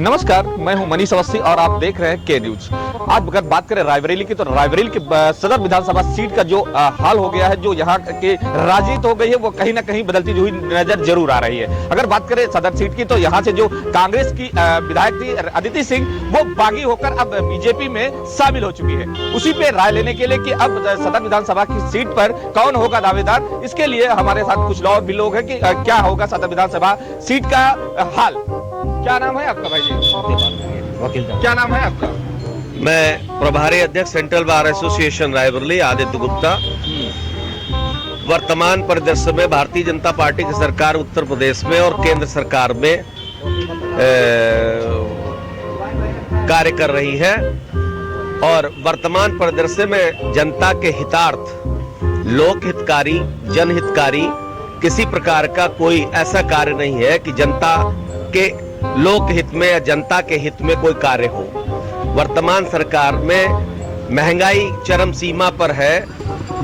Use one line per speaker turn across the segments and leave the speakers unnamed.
नमस्कार, मैं हूं मनीष अवस्थी और आप देख रहे हैं के न्यूज। आज अगर बात करें रायबरेली की, तो रायबरेली की सदर विधानसभा सीट का जो हाल हो गया है, जो यहाँ के राजनीति हो गई है, वो कहीं ना कहीं बदलती हुई नजर जरूर आ रही है। अगर बात करें सदर सीट की, तो यहाँ से जो कांग्रेस की विधायक थी अदिति सिंह, वो बागी होकर अब बीजेपी में शामिल हो चुकी है। उसी पे राय लेने के लिए कि अब सदर विधानसभा की सीट पर कौन होगा दावेदार, इसके लिए हमारे साथ कुछ और भी लोग हैं कि क्या होगा सदर विधानसभा सीट का हाल। क्या नाम है आपका भाई जी? वकील। क्या नाम है आपका?
मैं प्रभारी अध्यक्ष central bar association Raebareli Aditya Gupta. वर्तमान परिदृश्य में भारतीय जनता पार्टी की सरकार उत्तर प्रदेश में और केंद्र सरकार में कार्य कर रही है और वर्तमान परिदृश्य में जनता के हितार्थ, लोक हितकारी, जनहितकारी किसी प्रकार का कोई ऐसा कार्य नहीं है कि जनता के लोक हित में या जनता के हित में कोई कार्य हो। वर्तमान सरकार में महंगाई चरम सीमा पर है।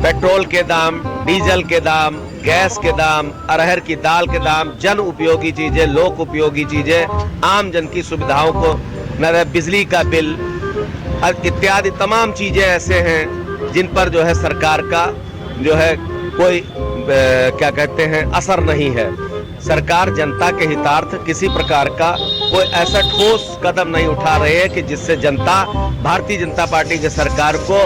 पेट्रोल के दाम, डीजल के दाम, गैस के दाम, अरहर की दाल के दाम, जन उपयोगी चीजें, लोक उपयोगी चीजें, आम जन की सुविधाओं को, बिजली का बिल इत्यादि तमाम चीजें ऐसे हैं जिन पर जो है सरकार का जो है कोई क्या कहते हैं असर नहीं है। सरकार जनता के हितार्थ किसी प्रकार का कोई ऐसा ठोस कदम नहीं उठा रही है कि जिससे जनता भारतीय जनता पार्टी की सरकार को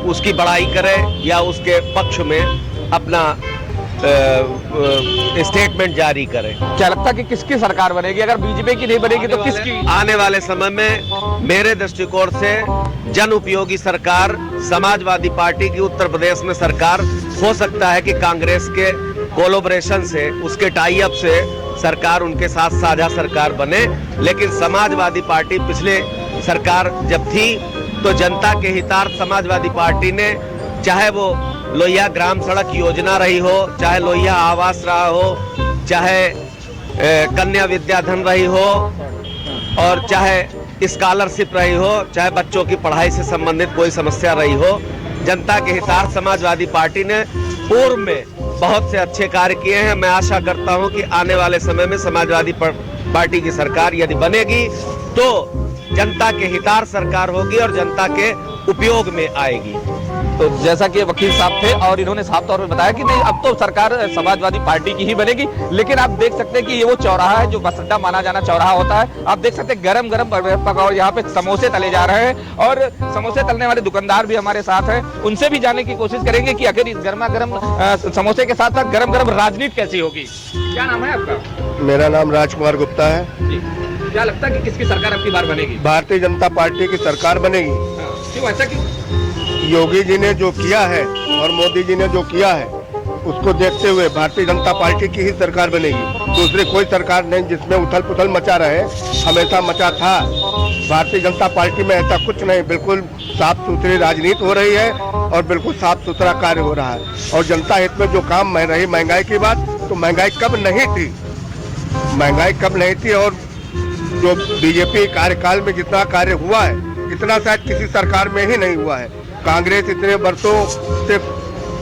उसकी बड़ाई करे या उसके पक्ष में अपना स्टेटमेंट जारी करे।
क्या लगता है कि किसकी सरकार बनेगी? अगर बीजेपी की नहीं बनेगी तो किसकी?
आने वाले समय में मेरे दृष्टिकोण से जन उपयोगी सरकार, समाजवादी पार्टी की उत्तर प्रदेश में सरकार हो सकता है कि कांग्रेस के कोलैबोरेशन से, उसके टाई अप से सरकार उनके साथ साझा सरकार बने। लेकिन समाजवादी पार्टी पिछले सरकार जब थी तो जनता के हितार्थ समाजवादी पार्टी ने, चाहे वो लोहिया ग्राम सड़क योजना रही हो, चाहे लोहिया आवास रहा हो, चाहे कन्या विद्याधन रही हो और चाहे स्कॉलरशिप रही हो, चाहे बच्चों की पढ़ाई से संबंधित कोई समस्या रही हो, जनता के हितार्थ समाजवादी पार्टी ने पूर्व में बहुत से अच्छे कार्य किए हैं। मैं आशा करता हूं कि आने वाले समय में समाजवादी पार्टी की सरकार यदि बनेगी तो जनता के हितार्थ सरकार होगी और जनता के उपयोग में आएगी।
तो जैसा कि वकील साहब थे और इन्होंने साफ तौर पर बताया कि नहीं, अब तो सरकार समाजवादी पार्टी की ही बनेगी। लेकिन आप देख सकते हैं कि ये वो चौराहा है जो बस अड्डा माना जाना चौराहा होता है। आप देख सकते हैं गरम गरम पकौड़े, यहाँ पे समोसे तले जा रहे हैं और समोसे तलने वाले दुकानदार भी हमारे साथ हैं। उनसे भी जानने की कोशिश करेंगे कि आखिर इस गर्मा गर्म समोसे के साथ साथ गरम गरम राजनीति कैसी होगी। क्या नाम है आपका?
मेरा नाम राजकुमार गुप्ता है
जी। क्या लगता है कि किसकी सरकार अब की बार बनेगी?
भारतीय जनता पार्टी की सरकार बनेगी।
क्यों, ऐसा क्यों?
योगी जी ने जो किया है और मोदी जी ने जो किया है उसको देखते हुए भारतीय जनता पार्टी की ही सरकार बनेगी। दूसरी कोई सरकार नहीं जिसमें उथल पुथल मचा रहे। हमेशा मचा था। भारतीय जनता पार्टी में ऐसा कुछ नहीं, बिल्कुल साफ सुथरी राजनीति हो रही है और बिल्कुल साफ सुथरा कार्य हो रहा है। और जनता हित में जो काम रही, महंगाई की बात, तो महंगाई कब नहीं थी, महंगाई कब नहीं थी। और जो बीजेपी कार्यकाल में जितना कार्य हुआ है, इतना शायद किसी सरकार में ही नहीं हुआ है। कांग्रेस इतने वर्षों से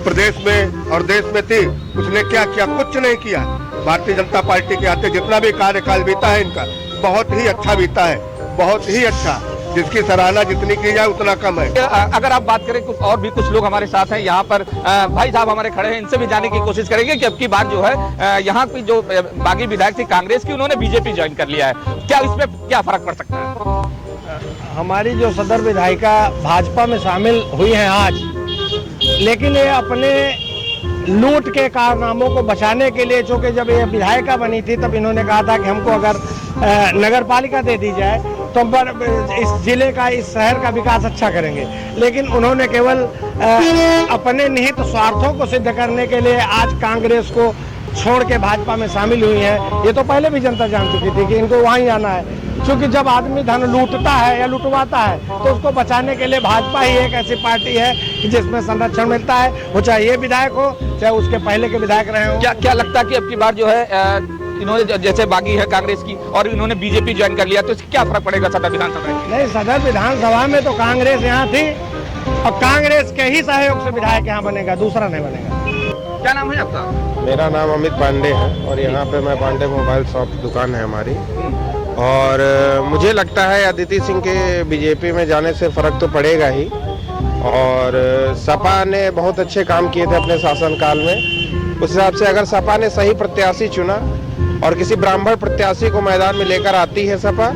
प्रदेश में और देश में थी, उसने क्या किया? कुछ नहीं किया। भारतीय जनता पार्टी के आते जितना भी कार्यकाल बीता है इनका, बहुत ही अच्छा बीता है, बहुत ही अच्छा। जिसकी सराहना जितनी की जाए उतना कम है।
अगर आप बात करें, कुछ और भी कुछ लोग हमारे साथ हैं यहाँ पर, भाई साहब हमारे खड़े हैं, इनसे भी जानने की कोशिश करेंगे कि अब की बार जो है यहाँ की जो बागी विधायक थी कांग्रेस की, उन्होंने बीजेपी ज्वाइन कर लिया है। क्या इसमें क्या फर्क पड़ सकता है?
हमारी जो सदर विधायिका भाजपा में शामिल हुई हैं आज, लेकिन ये अपने लूट के कारनामों को बचाने के लिए, चूंकि जब ये विधायिका बनी थी तब इन्होंने कहा था कि हमको अगर नगर पालिका दे दी जाए तो हम पर इस जिले का, इस शहर का विकास अच्छा करेंगे। लेकिन उन्होंने केवल अपने निहित स्वार्थों को सिद्ध करने के लिए आज कांग्रेस को छोड़ के भाजपा में शामिल हुई है। ये तो पहले भी जनता जान चुकी थी कि इनको वहीं आना है। क्योंकि जब आदमी धन लूटता है या लुटवाता है तो उसको बचाने के लिए भाजपा ही एक ऐसी पार्टी है कि जिसमें संरक्षण मिलता है, वो चाहे ये विधायक हो चाहे उसके पहले के विधायक रहे हो।
क्या लगता है कि अब की बार जो है इन्होंने जैसे बागी है कांग्रेस की और इन्होंने बीजेपी ज्वाइन कर लिया, तो इससे क्या फर्क पड़ेगा सदर विधानसभा में?
नहीं, सदर विधानसभा में तो कांग्रेस यहाँ थी और कांग्रेस के ही सहयोग से विधायक यहाँ बनेगा, दूसरा नहीं बनेगा।
क्या नाम है आपका?
मेरा नाम अमित पांडे है और यहाँ पे मैं पांडे मोबाइल शॉप दुकान है हमारी।
और मुझे लगता है अदिति सिंह के बीजेपी में जाने से फर्क तो पड़ेगा ही। और सपा ने बहुत अच्छे काम किए थे अपने शासनकाल में। उस हिसाब से अगर सपा ने सही प्रत्याशी चुना और किसी ब्राह्मण प्रत्याशी को मैदान में लेकर आती है सपा,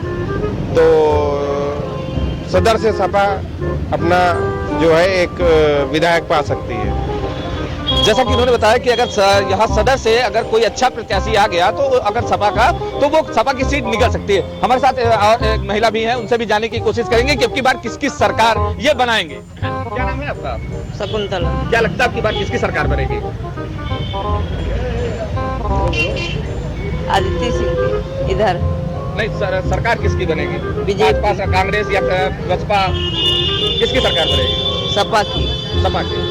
तो सदर से सपा अपना जो है एक विधायक पा सकती है।
जैसा कि उन्होंने बताया कि अगर यहाँ सदर से अगर कोई अच्छा प्रत्याशी आ गया तो अगर सपा का, तो वो सपा की सीट निकल सकती है। हमारे साथ और एक महिला भी है, उनसे भी जानने की कोशिश करेंगे कि अब की बार किसकी सरकार ये बनाएंगे। क्या नाम है आपका?
शकुंतला।
क्या लगता है अब की बार किसकी सरकार बनेगी?
आदित्य सिंह की। इधर
नहीं सरकार किसकी बनेगी?
बीजेपी।
भाजपा, कांग्रेस या बसपा, किसकी सरकार बनेगी?
सपा की।
सपा की।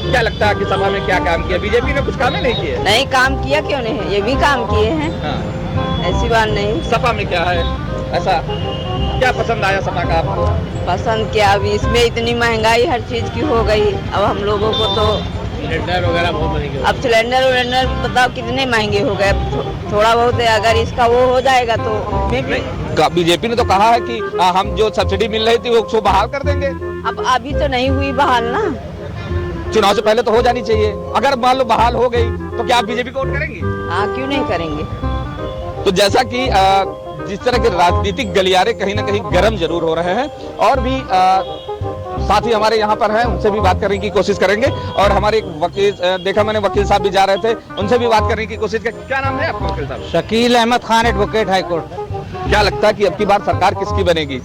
क्या लगता है कि सपा में क्या काम किया? बीजेपी ने कुछ काम ही नहीं किए।
नहीं काम किया क्यों नहीं है, ये भी काम किए हैं।
हाँ।
ऐसी बात नहीं।
सपा में क्या है ऐसा, क्या पसंद आया सपा का आपको?
पसंद क्या, अभी इसमें इतनी महंगाई हर चीज की हो गई। अब हम लोगों को तो
सिलेंडर वगैरह बहुत महंगे।
अब सिलेंडर बताओ कितने महंगे हो गए। थोड़ा बहुत है, अगर इसका वो हो जाएगा तो
बीजेपी ने तो कहा है कि हम जो सब्सिडी मिल रही थी वो उसको बहाल कर देंगे।
अब अभी तो नहीं हुई बहाल ना।
चुनाव से पहले तो हो जानी चाहिए। अगर मान लो बहाल हो गई तो क्या आप बीजेपी को वोट करेंगी?
हाँ क्यों नहीं करेंगे।
तो जैसा कि जिस तरह के राजनीतिक गलियारे कहीं ना कहीं गर्म जरूर हो रहे हैं, और भी साथी हमारे यहाँ पर हैं, उनसे भी बात करने की कोशिश करेंगे। और हमारे एक वकील देखा मैंने, वकील साहब भी जा रहे थे, उनसे भी बात करने की कोशिश करें। क्या नाम है आपका वकील साहब?
Shakeel Ahmed Khan, advocate high court.
क्या लगता है कि अब की बार सरकार किसकी बनेगी?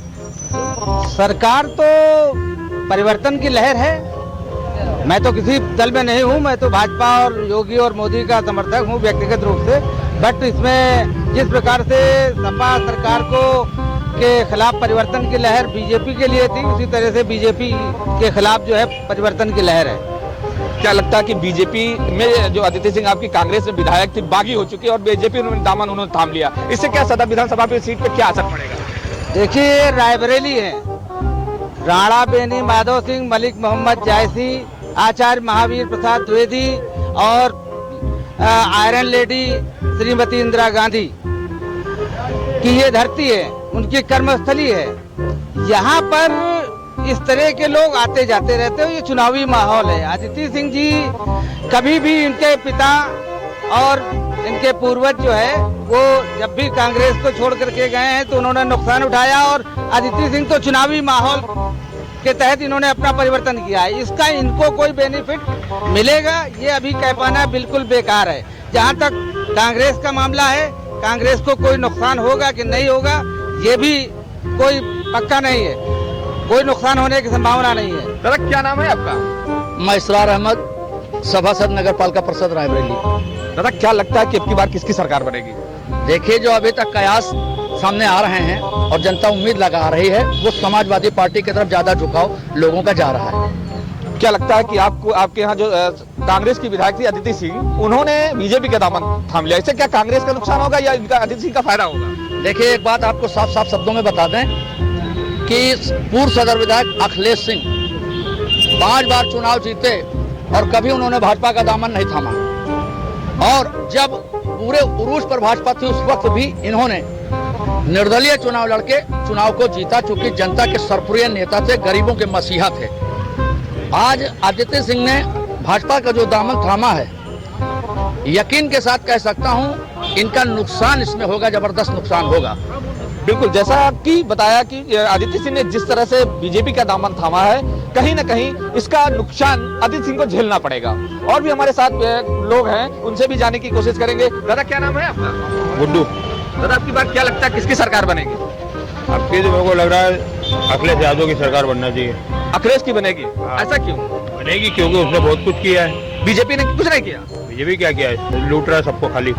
सरकार तो परिवर्तन की लहर है। मैं तो किसी दल में नहीं हूँ, मैं तो भाजपा और योगी और मोदी का समर्थक हूँ व्यक्तिगत रूप से। बट इसमें जिस प्रकार से सपा सरकार को के खिलाफ परिवर्तन की लहर बीजेपी के लिए थी, उसी तरह से बीजेपी के खिलाफ जो है परिवर्तन की लहर है।
क्या लगता है कि बीजेपी में जो अदिति सिंह आपकी कांग्रेस में विधायक थी बागी हो चुकी है और बीजेपी उन्होंने दामन उन्होंने थाम लिया, इससे क्या सदर विधानसभा की सीट पे क्या असर पड़ेगा?
देखिए रायबरेली है, राणा बेनी माधव सिंह, मलिक मोहम्मद जायसी, आचार्य महावीर प्रसाद द्विवेदी और आयरन लेडी श्रीमती इंदिरा गांधी की ये धरती है, उनकी कर्मस्थली है। यहाँ पर इस तरह के लोग आते जाते रहते हैं, ये चुनावी माहौल है। अदिति सिंह जी कभी भी इनके पिता और इनके पूर्वज जो है वो जब भी कांग्रेस को छोड़ करके गए हैं तो उन्होंने नुकसान उठाया, और अदिति सिंह तो चुनावी माहौल के तहत इन्होंने अपना परिवर्तन किया है। इसका इनको कोई बेनिफिट मिलेगा ये अभी कह पाना बिल्कुल बेकार है। जहाँ तक कांग्रेस का मामला है, कांग्रेस को कोई नुकसान होगा कि नहीं होगा ये भी कोई पक्का नहीं है, कोई नुकसान होने की संभावना नहीं है।
दादा क्या नाम है आपका?
मैं इसरार अहमद, सभासद नगर पालिका परिषद रायबरेली।
दादा क्या लगता है कि अब की बार किसकी सरकार बनेगी?
देखिए जो अभी तक कयास सामने आ रहे हैं और जनता उम्मीद लगा रही है, वो समाजवादी पार्टी की तरफ ज्यादा झुकाव लोगों का जा रहा है।
क्या लगता है कि आपको आपके यहाँ जो कांग्रेस की विधायक थी अदिति सिंह, उन्होंने बीजेपी का दामन थाम लिया, इससे क्या कांग्रेस का नुकसान होगा या इनका अदिति सिंह का फायदा होगा?
देखिए एक बात आपको साफ साफ शब्दों में बता दें कि पूर्व सदर विधायक अखिलेश सिंह 5 बार चुनाव जीते और कभी उन्होंने भाजपा का दामन नहीं थामा, और जब पूरे उरूज पर भाजपा थी उस वक्त भी इन्होंने निर्दलीय चुनाव लड़के चुनाव को जीता, चूंकि जनता के सर्वप्रिय नेता थे, गरीबों के मसीहा थे। आज आदित्य सिंह ने भाजपा का जो दामन थामा है, यकीन के साथ कह सकता हूं इनका नुकसान इसमें होगा, जबरदस्त नुकसान होगा।
बिल्कुल जैसा कि बताया कि आदित्य सिंह ने जिस तरह से बीजेपी का दामन थामा है, कहीं ना कहीं इसका नुकसान आदित्य सिंह को झेलना पड़ेगा। और भी हमारे साथ लोग हैं, उनसे भी जाने की कोशिश करेंगे। दादा क्या नाम है आपका?
गुड्डू।
दादा आपकी बार क्या लगता है किसकी सरकार बनेगी?
आपके जो मेरे को लग रहा है अखिलेश यादव की सरकार बनना चाहिए।
अखिलेश की बनेगी? ऐसा क्यों
बनेगी? क्योंकि उसने बहुत कुछ किया है।
बीजेपी ने कुछ नहीं किया।
बीजेपी क्या किया है? लूट रहा है सबको खाली।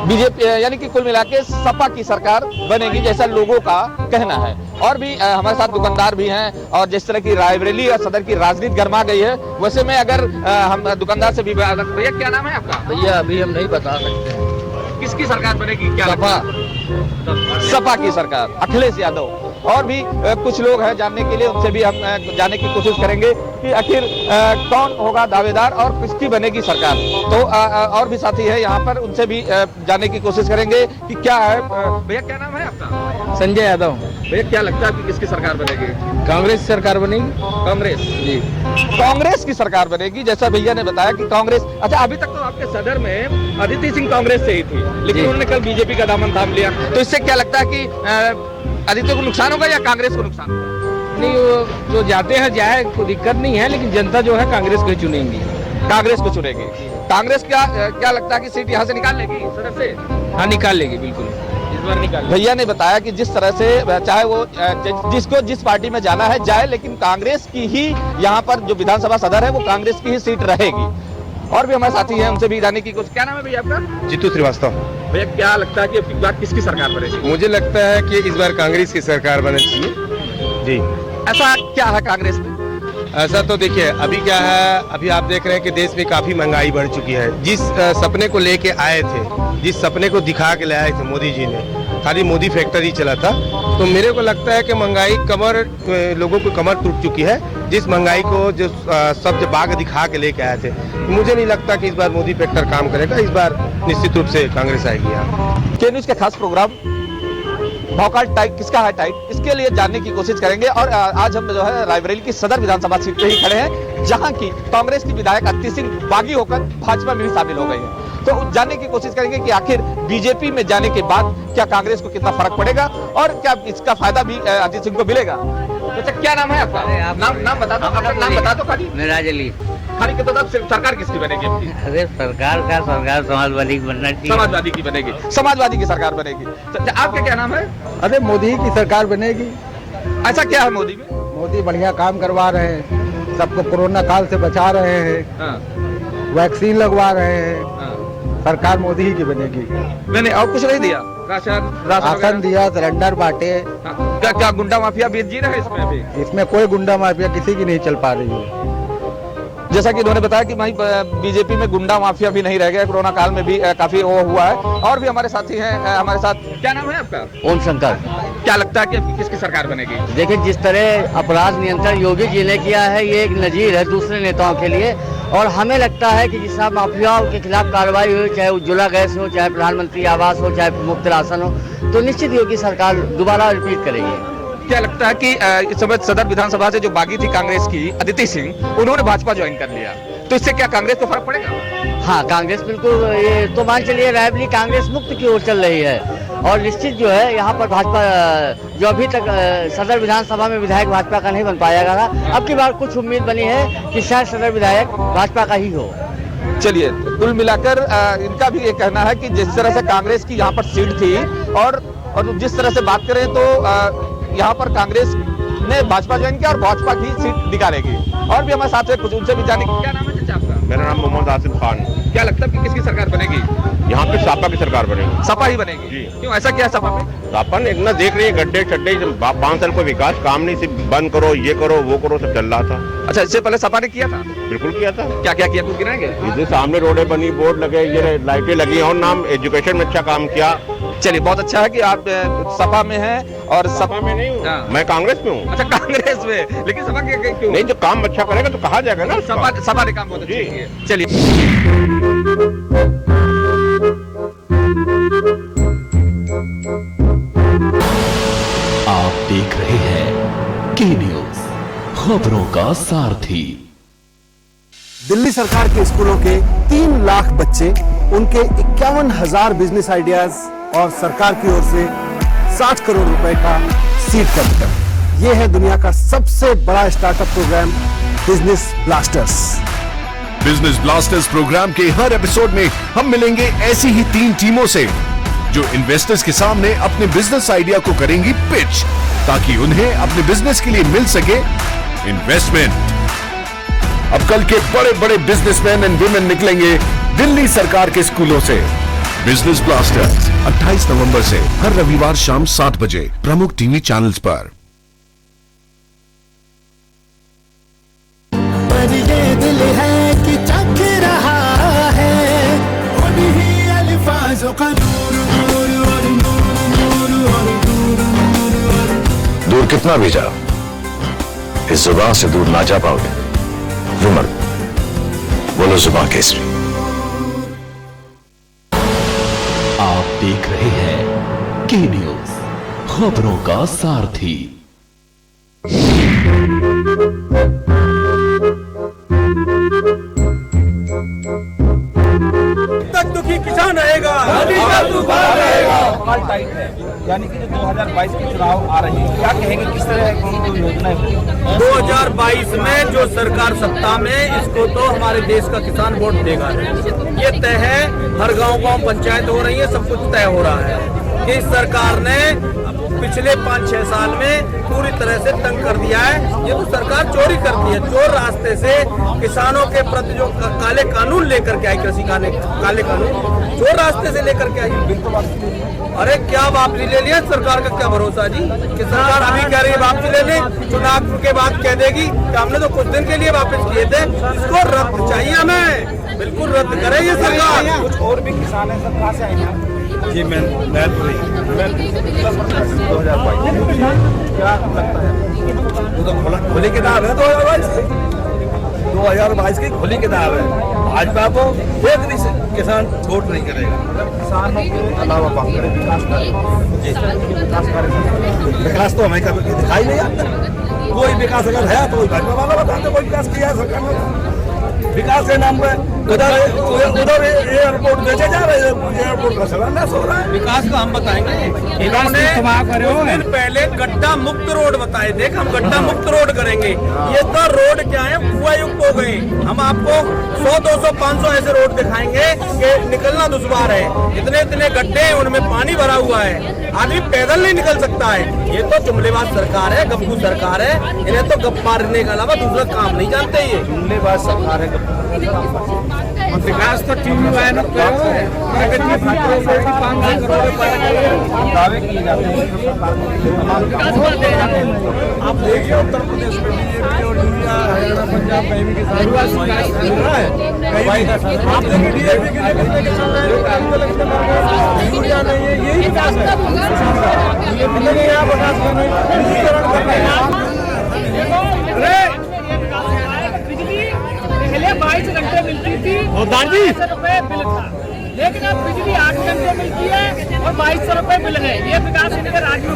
बीजेपी यानी कि कुल मिला के सपा की सरकार बनेगी जैसा लोगों का कहना है। और भी हमारे साथ दुकानदार भी हैं, और जिस तरह की रायबरेली और सदर की राजनीति गर्मा गई है, वैसे में अगर हम दुकानदार से भी भैया क्या नाम है आपका?
भैया अभी हम नहीं बता सकते
किसकी सरकार बनेगी? क्या
सपा।
सपा की सरकार, अखिलेश यादव। और भी कुछ लोग हैं जानने के लिए, उनसे भी हम जानने की कोशिश करेंगे कि आखिर कौन होगा दावेदार और किसकी बनेगी सरकार। तो और भी साथी है यहाँ पर, उनसे भी जानने की कोशिश करेंगे कि क्या है। भैया क्या नाम है आपका?
संजय यादव।
भैया क्या लगता है कि किसकी सरकार बनेगी?
कांग्रेस सरकार बनेगी।
कांग्रेस जी, कांग्रेस की सरकार बनेगी जैसा भैया ने बताया कि कांग्रेस। अच्छा, अभी तक तो आपके सदर में अदिति सिंह कांग्रेस से ही थी, लेकिन उन्होंने कल बीजेपी का दामन थाम लिया, तो इससे क्या लगता है कि अदिति को नुकसान होगा या कांग्रेस को नुकसान होगा?
नहीं, वो जो जाते हैं जाए, कोई दिक्कत नहीं है, लेकिन जनता जो है कांग्रेस को ही चुनेगी।
कांग्रेस को चुनेगी। कांग्रेस क्या लगता है कि सीट यहाँ से निकाल लेगी सदर से?
हाँ, निकाल लेगी, बिल्कुल इस बार निकाल।
भैया ने बताया कि जिस तरह से चाहे वो जिसको जिस पार्टी में जाना है जाए, लेकिन कांग्रेस की ही यहाँ पर जो विधानसभा सदर है वो कांग्रेस की ही सीट रहेगी। और भी हमारे साथी हैं, उनसे भी जानने की कोशिश। क्या नाम है भैया आपका?
जीतू श्रीवास्तव।
भैया क्या लगता है कि अब की बार किसकी सरकार बनेगी?
मुझे लगता है कि इस बार कांग्रेस की सरकार बननी चाहिए जी।
ऐसा क्या है कांग्रेस में?
ऐसा तो देखिए, अभी क्या है, अभी आप देख रहे हैं कि देश में काफी महंगाई बढ़ चुकी है। जिस सपने को लेके आए थे, जिस सपने को दिखा के ले आए थे मोदी जी ने, खाली मोदी फैक्ट्री चला था, तो मेरे को लगता है कि महंगाई लोगों को कमर टूट चुकी है। जिस महंगाई को जो सब बाग दिखा के लेके आए थे, मुझे नहीं लगता कि इस बार मोदी फैक्टर काम करेगा। इस बार निश्चित रूप से कांग्रेस आएगी यहाँ।
के न्यूज का खास प्रोग्राम भौकाल टाइट किसका है टाइट, इसके लिए जानने की कोशिश करेंगे। और आज हम जो है रायबरेली की सदर विधानसभा सीट पे ही खड़े हैं, जहां की कांग्रेस की विधायक अदिति सिंह बागी होकर भाजपा में भी शामिल हो गई है। तो जानने की कोशिश करेंगे कि आखिर बीजेपी में जाने के बाद क्या कांग्रेस को कितना फर्क पड़ेगा और क्या इसका फायदा भी अदिति सिंह को मिलेगा। तो क्या नाम है आपका? नाम बता दो, अपना नाम बता दो। खाली
मिराज अली।
खाली के तो सरकार किसकी बनेगी?
अरे सरकार समाजवादी की बनना चाहिए।
समाजवादी की बनेगी, समाजवादी की सरकार बनेगी। आपका क्या नाम है?
अरे मोदी की सरकार बनेगी।
ऐसा क्या है मोदी में?
मोदी बढ़िया काम करवा रहे हैं, सबको कोरोना काल से बचा रहे हैं, वैक्सीन लगवा रहे हैं। सरकार मोदी ही की बनेगी।
मैंने और कुछ नहीं दिया?
राशन दिया, सिलेंडर बांटे।
क्या गुंडा माफिया भी जी रहा है इसमें? अभी
इसमें कोई गुंडा माफिया किसी की नहीं चल पा रही है।
जैसा कि उन्होंने बताया कि भाई बीजेपी में गुंडा माफिया भी नहीं रह गया, कोरोना काल में भी काफी वो हुआ है। और भी हमारे साथी हैं हमारे साथ। क्या नाम है आपका?
ओम शंकर।
क्या लगता है कि किसकी सरकार बनेगी?
देखिए, जिस तरह अपराध नियंत्रण योगी जी ने किया है, ये एक नजीर है दूसरे नेताओं के लिए। और हमें लगता है कि जिस माफियाओं के खिलाफ कार्रवाई हो, चाहे उज्ज्वला गैस हो, चाहे प्रधानमंत्री आवास हो, चाहे मुफ्त राशन हो, तो निश्चित योगी सरकार दोबारा रिपीट करेगी।
क्या लगता है कि इस समय सदर विधानसभा से जो बागी थी कांग्रेस की अदिति सिंह, उन्होंने भाजपा ज्वाइन कर लिया, तो इससे क्या कांग्रेस को फर्क पड़ेगा?
हाँ, कांग्रेस बिल्कुल, ये तो मान चलिए रायबरेली कांग्रेस मुक्त की ओर चल रही है। और निश्चित जो है यहाँ पर भाजपा, जो अभी तक सदर विधानसभा में विधायक भाजपा का नहीं बन पाया था, अब की बार कुछ उम्मीद बनी है कि शायद सदर विधायक भाजपा का ही हो।
चलिए, कुल मिलाकर इनका भी ये कहना है कि जिस तरह से कांग्रेस की यहाँ पर सीट थी और जिस तरह से बात करें तो यहाँ पर कांग्रेस ने भाजपा ज्वाइन किया और भाजपा की सीट निकालेगी। और भी हमारे साथ कुछ उनसे भी जाने की। क्या नाम है चाचा आपका?
मेरा नाम मोहम्मद आसिफ खान।
क्या लगता है कि किसकी सरकार बनेगी?
यहाँ पे सपा की सरकार बनेगी।
सपा ही बनेगी
जी।
क्यों, ऐसा क्या है सपा में?
सपा ने इतना देख रही है, गड्ढे छड्डे, 5 साल को विकास काम नहीं, सिर्फ बंद करो, ये करो, वो करो, सब चल रहा था।
अच्छा, इससे पहले सपा ने किया था?
बिल्कुल किया था।
क्या क्या किया, कुछ गिनाएंगे?
इधर सामने रोडें बनी, बोर्ड लगे, ये लाइटें लगी, और नाम एजुकेशन में अच्छा काम किया।
चलिए, बहुत अच्छा है कि आप सपा में हैं। और सपा में नहीं हूँ,
मैं कांग्रेस में हूँ।
अच्छा, कांग्रेस में, लेकिन सपा के क्यों?
नहीं, जो काम अच्छा करेगा तो कहा जाएगा ना।
सपा ने काम बहुत अच्छा किया। चलिए,
आप देख रहे हैं के न्यूज, खबरों का सारथी।
दिल्ली सरकार के स्कूलों के 3 लाख बच्चे, उनके 51,000 बिजनेस आइडियाज और सरकार की ओर से 60 करोड़ रुपए का सीड कैपिटल। ये है दुनिया का सबसे बड़ा startup programme, business blasters.
Business blasters programme के हर एपिसोड में हम मिलेंगे ऐसी ही 3 टीमों से जो इन्वेस्टर्स के सामने अपने बिजनेस आइडिया को करेंगी पिच, ताकि उन्हें अपने बिजनेस के लिए मिल सके इन्वेस्टमेंट। अब कल के बड़े बड़े बिजनेसमैन एंड वुमेन निकलेंगे दिल्ली सरकार के स्कूलों से। बिजनेस ब्लास्टर्स 28 नवंबर से हर रविवार शाम 7 बजे प्रमुख टीवी चैनल्स पर।
ये दिल है कि चख रहा है उन्हीं अल्फाजों का नूर नूर और नूर नूर और नूर नूर और
जितना भी जाओ, इस जुबान से दूर ना जा पाओगे। विमल, बोलो जुबान केसरी।
आप देख रहे हैं के न्यूज, खबरों का सारथी।
तक दुखी किसान रहेगा,
यानी कि जो 2022 के चुनाव आ रहे हैं, क्या कहेंगे, किस तरह की योजनाएं होंगी?
2022 में जो सरकार सत्ता में, इसको तो हमारे देश का किसान वोट देगा। ये तय है, हर गांव पंचायत हो रही है, सब कुछ तय हो रहा है कि इस सरकार ने पिछले 5-6 साल में पूरी तरह से तंग कर दिया है। ये तो सरकार चोरी करती है, चोर रास्ते से किसानों के प्रति जो काले कानून लेकर के आई, कृषि काले कानून चोर रास्ते से लेकर के आई। अरे क्या वापसी ले लिया, सरकार का क्या भरोसा जी कि सरकार अभी कह रही है वापसी ले लें, चुनाव के बाद कह देगी कि हमने तो कुछ दिन के लिए वापस किए थे, इसको रद्द चाहिए हमें, बिल्कुल रद्द करे ये सरकार।
कुछ और भी किसान है, सब कहाँ से आएंगे?
जी मैं 2022
क्या लगता है? वो तो खुली किताब है 2022 की खुली किताब है। भाजपा को एक भी किसान वोट नहीं करेगा। किसानों के अलावा बात करें विकास तो हमें कभी दिखाई नहीं आता। कोई विकास अगर है तो भाजपा वाला बताते कोई विकास किया है सरकार ने। विकास के नाम पे उधर एयरपोर्ट बेचे जा रहे हैं, एयरपोर्ट का शिलान्यास हो रहा है।
विकास को हम बताएंगे। इन्होंने कुछ दिन पहले गड्ढा मुक्त रोड बताए थे, हम गड्ढा मुक्त रोड करेंगे। ये तो रोड क्या है, कुआयुक्त हो गए। हम आपको 100, 200, 500 ऐसे रोड दिखाएंगे कि निकलना दुश्वार है। इतने इतने गड्ढे हैं, उनमें पानी भरा हुआ है, आदमी पैदल नहीं निकल सकता है। ये तो जुमलेबाज सरकार है, गप्पू सरकार है। इन्हें तो गप मारने के अलावा दूसरा काम नहीं जानते। ये
जुमलेबाज सरकार है।
विकास तो टीवी वायन
दावे किए जाते हैं। आप देखिए उत्तर प्रदेश में बीजेपी और यूरिया, हरियाणा, पंजाब कहीं भी किसान आप देखिए डीएपी के लिए कितने किसान रहे, यूरिया नहीं है, यही विकास है।
पहले 22 घंटे मिलती थी, 22 रुपए बिल था, लेकिन अब बिजली 8 घंटे मिलती है और 2200 रुपए बिल है। ये विकास इनके राज्य में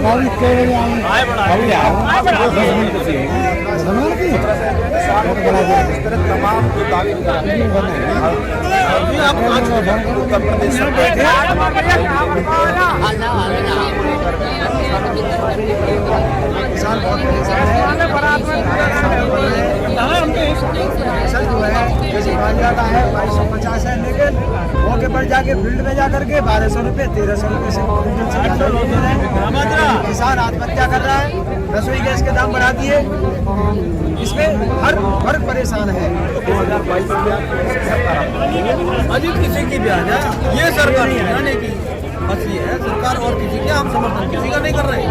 तमाम जो दावे आप उत्तर प्रदेश किसान बहुत फसल जो है जैसे बढ़ जाता है 2250 है, लेकिन मौके पर जाके फील्ड में जाकर के 1200 रुपये 1300 रुपये से किसान आत्महत्या कर रहा है। रसोई गैस के दाम बढ़ा दिए, इसमें हर वर्ग परेशान है। 2022
अभी किसी की ब्याज है, ये सरकार बनाने की बस ये है सरकार, और किसी के हम समर्थन किसी का नहीं कर रहे।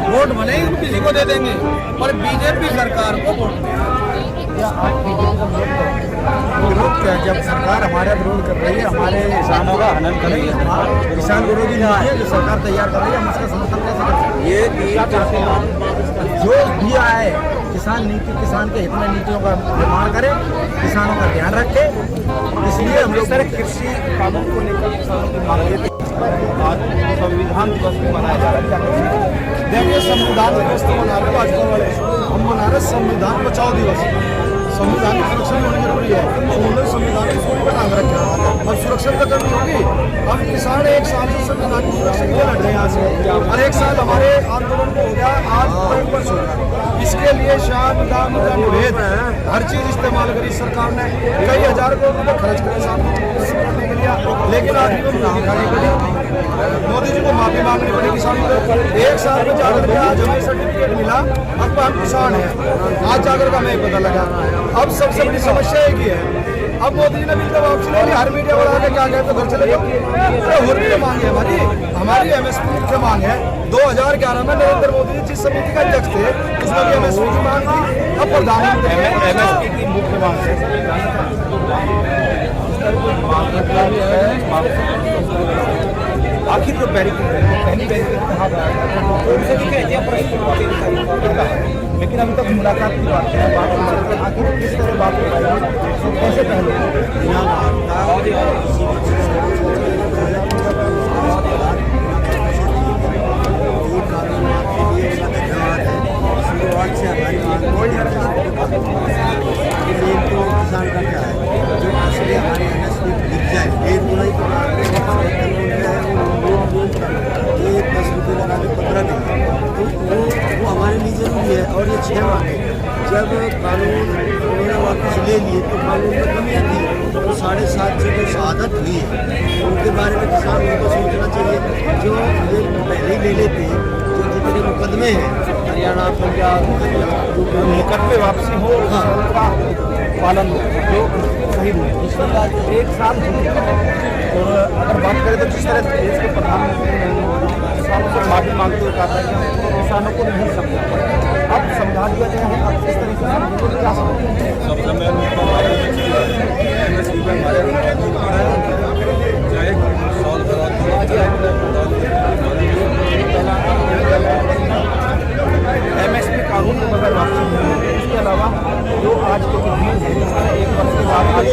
वोट बनेगी तो किसी को दे देंगे, पर बीजेपी सरकार को वोट
विरोध क्या, जब सरकार हमारा विरोध कर रही है, हमारे किसानों का हनन कर रही है, किसान विरोधी नीति है जो सरकार तैयार कर रही है, हम उसका समर्थन कैसे कर सकते हैं? ये जो भी आए किसान नीति, किसान के हित में नीतियों का निर्माण करे, किसानों का ध्यान रखे। इसलिए हम लोग कृषि कानून को लेकर किसानों की मांग आज संविधान दिवस भी मनाया जा रहा है। देखिए संविधान दिवस तो मना रहे भाजपा वाले, हम मना रहे संविधान बचाओ दिवस। संविधान की सुरक्षा भी होनी जरूरी है, उन्होंने संविधान की सूची पर नाम रखा और सुरक्षा का करनी होगी। हम किसान 1 साल से संविधान की सुरक्षा के लिए लड़ रहे हैं यहाँ से, और 1 साल हमारे आंदोलन को हो गया, आज वर्ष हो गया। इसके लिए शाम दाम भेद हर चीज इस्तेमाल करी सरकार ने, कई हजार करोड़ रुपये खर्च करे करने के लिए, लेकिन आदमी को माफी खानी पड़ी। मोदी जी को माफी मांगनी पड़ी किसानों को। 1 साल में जाकर आज हमें सर्टिफिकेट मिला, अब हम किसान हैं, आज जाकर का हमें पता लगा। अब सबसे बड़ी समस्या एक ही है, अब मोदी जी ने बिल का वापसी ले लिया, हर मीडिया वाला के क्या गए तो घर चले जाओ। और भी मांग है हमारी MSP की मुख्य मांग है। 2011 में नरेंद्र मोदी जी जिस समिति का अध्यक्ष थे, उसमें भी MSP की मांग थी। अब प्रधानमंत्री MSP की मुख्य मांग है। आखिर जो बैरिकेड पहली बैरिकेड कहाँ लेकिन अभी तक मुलाकात की बात है, बात आखिर किस तरह बात हो रही है, कैसे पहलू
शुरुआत से हमारी मांग मेन तो किसान का क्या है, जो असली हमारी एमएसपी गिर जाए, 1.5 गुना ये 10 रुपये लगा के 15 नहीं, तो वो हमारे लिए जरूरी है। और ये 6 मांगे जब कानून उन्होंने वापस ले लिए तो कानून में कमियाँ थी, तो 7.5 से जो शहादत हुई है उनके बारे में किसान को सोचना चाहिए। जो ये पहले ही ले लेते हैं, जो जितने मुकदमे हैं हरियाणा पंजाब जो
मुकदमे वापसी हो उसका पालन हो जो सही नहीं, इसके बाद 1 साल हो गया। और अगर बात करें तो जिस तरह देश के प्रधानमंत्री किसानों से माफी मांगते हुए कहा था कि किसानों को नहीं समझा, अब समझा दिया गया है, अब इस तरीके से क्या समझते हैं? MSP कानून में मगर वापसी नहीं है। इसके अलावा जो आज के दिन है, 1 वर्ष के बाद आज के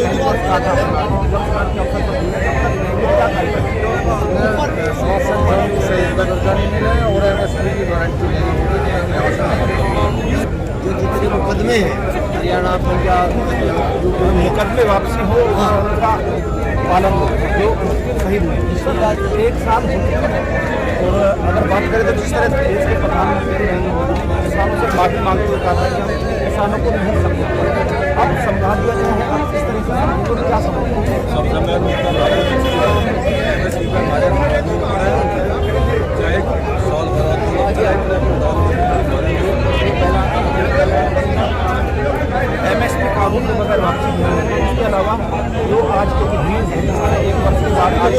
और MSP की गारंटी
जो जितने मुकदमे हैं हरियाणा पंजाब
जो मुकदमे वापसी हो उसका पालन हो जो सही नहीं, इसके बाद 1 साल हो गया। और अगर बात करें तो जिस तरह देश के प्रधानमंत्री किसानों से माफी मांगते हुए कहा था कि किसानों को नहीं समझा, अब समझा दिया गया है, अब इस तरीके से क्या समझते हैं? MSP कानून में मगर वापसी नहीं है। इसके अलावा जो आज के दिन है, 1 वर्ष के बाद आज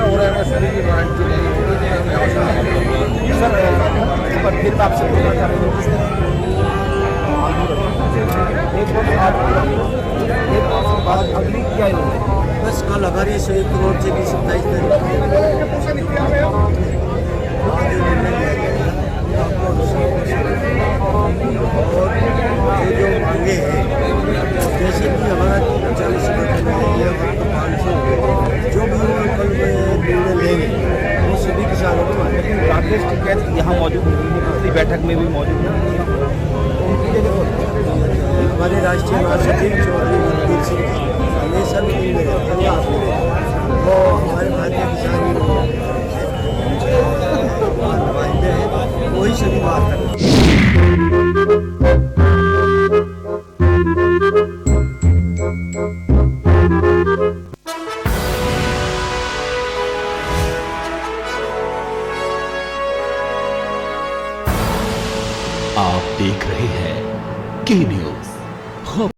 और MSP की गारंटी नहीं सर, पर फिर आपसे बोलना चाह रहे हैं एक वर्ष बाद अगली क्या योजना?
बस कल हमारी संयुक्त रोड से भी 27 तारीख और जो मांगे हैं जैसे कि हमारा 40 जो भी कल निर्णय लेंगे वो सभी किसानों को।
लेकिन राकेश टिकैत यहाँ मौजूद नहीं है, पिछली बैठक में भी मौजूद है,
हमारे राष्ट्रीय महासचिव चौधरी मनवीर सिंह हमेशा मीटिंग में रहते हैं, वो हमारे भारतीय किसान नुमाइंदे हैं, वही सभी बात करते हैं।
आप देख रहे हैं के न्यूज।